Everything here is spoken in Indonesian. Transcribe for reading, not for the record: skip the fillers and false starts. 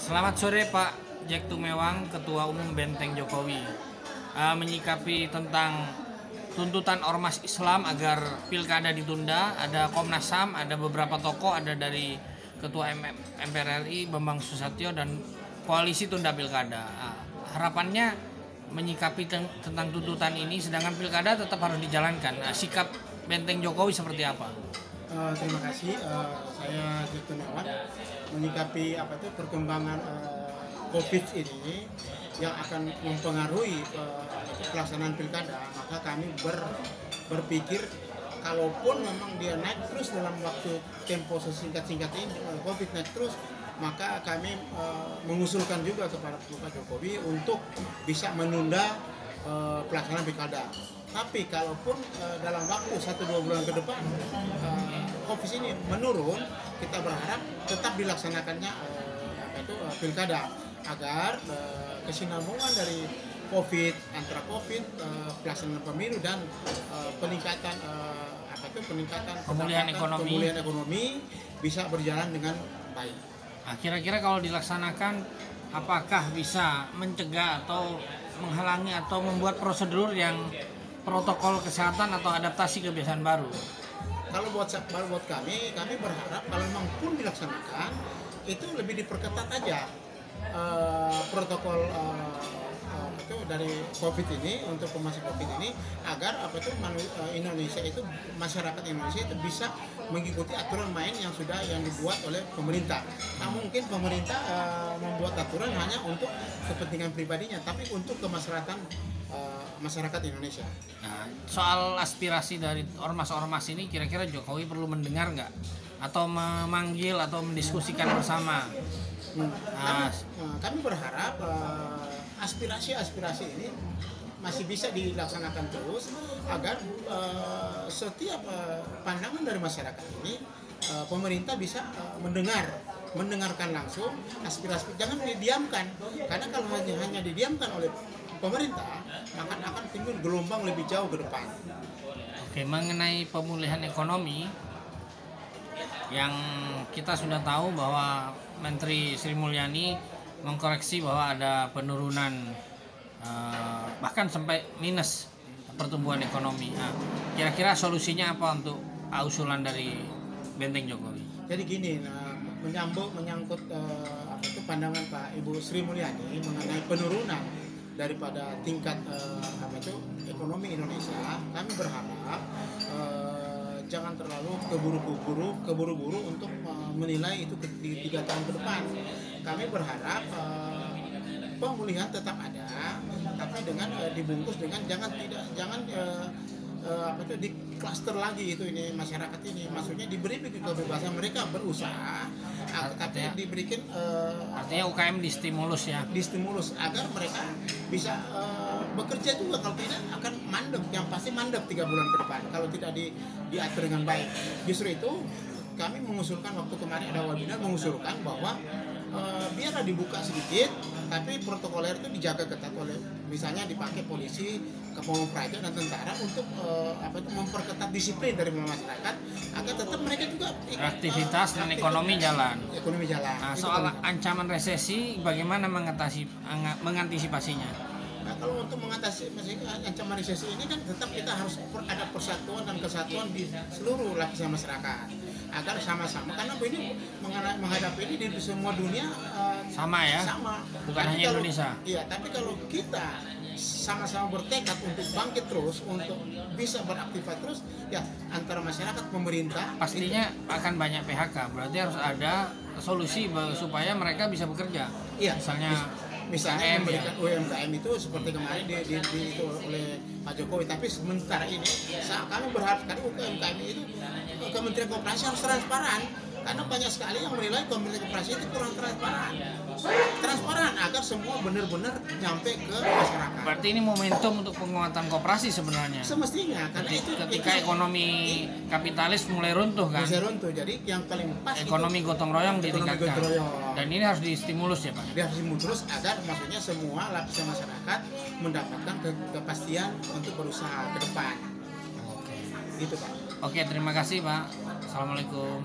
Selamat sore Pak Jack Tumewang, Ketua Umum Benteng Jokowi. Menyikapi tentang tuntutan Ormas Islam agar pilkada ditunda, ada Komnas HAM, ada beberapa tokoh, ada dari Ketua MPR RI Bambang Susatyo dan Koalisi Tunda Pilkada. Harapannya menyikapi tentang tuntutan ini, sedangkan pilkada tetap harus dijalankan. Sikap Benteng Jokowi seperti apa? Terima kasih. Saya Jack Tumewang menyikapi perkembangan COVID ini yang akan mempengaruhi pelaksanaan pilkada, maka kami berpikir kalaupun memang dia naik terus dalam waktu tempo sesingkat-singkat ini, COVID naik terus, maka kami mengusulkan juga kepada Pak Jokowi untuk bisa menunda pelaksanaan pilkada. Tapi kalaupun dalam waktu 1-2 bulan ke depan COVID ini menurun, kita berharap tetap dilaksanakannya pilkada agar kesinambungan dari COVID antara COVID, pelaksanaan pemilu dan peningkatan pemulihan ekonomi bisa berjalan dengan baik. Nah, kira-kira kalau dilaksanakan, apakah bisa mencegah atau menghalangi atau membuat prosedur yang protokol kesehatan atau adaptasi kebiasaan baru? Kalau buat kami berharap kalau memang pun dilaksanakan itu lebih diperketat aja protokol dari COVID ini untuk masa COVID ini agar Indonesia itu, masyarakat Indonesia itu bisa mengikuti aturan main yang dibuat oleh pemerintah. Nah, mungkin pemerintah membuat aturan hanya untuk kepentingan pribadinya, tapi untuk kemaslahatan masyarakat Indonesia. Nah, soal aspirasi dari ormas-ormas ini, kira-kira Jokowi perlu mendengar nggak? Atau memanggil atau mendiskusikan bersama? Kami berharap aspirasi ini masih bisa dilaksanakan terus agar setiap pandangan dari masyarakat ini pemerintah bisa mendengarkan langsung aspirasi, jangan didiamkan, karena kalau hanya didiamkan oleh pemerintah akan timbul gelombang lebih jauh ke depan. Oke, mengenai pemulihan ekonomi yang kita sudah tahu bahwa Menteri Sri Mulyani mengkoreksi bahwa ada penurunan bahkan sampai minus pertumbuhan ekonomi. Nah, kira-kira solusinya apa untuk usulan dari Benteng Jokowi? Jadi gini, menyangkut pandangan Pak Ibu Sri Mulyani mengenai penurunan daripada tingkat ekonomi Indonesia, kami berharap jangan terlalu keburu-buru untuk menilai itu 3 tahun ke depan. Kami berharap pemulihan tetap ada, tapi dengan dibungkus dengan jangan di klaster lagi ini masyarakat ini, maksudnya diberi kebebasan mereka berusaha, tapi diberikan artinya UKM distimulus agar mereka bisa bekerja juga. Kalau tidak akan mandek, yang pasti mandek 3 bulan ke depan kalau tidak diatur dengan baik. Justru itu kami mengusulkan, waktu kemarin ada webinar, mengusulkan bahwa biarlah dibuka sedikit, tapi protokoler itu dijaga ketat oleh, misalnya dipakai polisi, Kapolri Praja dan tentara untuk memperketat disiplin dari masyarakat agar tetap mereka juga aktivitas dan ekonomi jalan. Nah, soal ancaman resesi, bagaimana mengantisipasinya? Nah, kalau untuk mengatasi ancaman resesi ini kan tetap kita harus ada persatuan dan kesatuan di seluruh lapisan masyarakat agar sama-sama, karena ini menghadapi ini di semua dunia sama, bukan hanya Indonesia. Iya, tapi kalau kita sama-sama bertekad untuk bangkit terus, untuk bisa beraktivitas terus, ya antara masyarakat, pemerintah, pastinya akan banyak PHK. Berarti harus ada solusi supaya mereka bisa bekerja. Iya, misalnya memberikan UMKM itu seperti kemarin itu oleh Pak Jokowi. Tapi sementara ini kami berharap sekali UMKM itu Kementerian Koperasi harus transparan, karena banyak sekali yang menilai Kementerian Koperasi itu kurang transparan agar semua benar-benar nyampe ke masyarakat. Berarti ini momentum untuk penguatan koperasi sebenarnya. Semestinya, karena ketika ekonomi kapitalis mulai runtuh kan. Jadi yang paling pas ekonomi gotong royong ditingkatkan. Dan ini harus distimulus ya Pak. Harus distimulus agar maksudnya semua lapisan masyarakat mendapatkan kepastian untuk berusaha ke depan. Oke. Gitu Pak. Oke, terima kasih Pak. Assalamualaikum.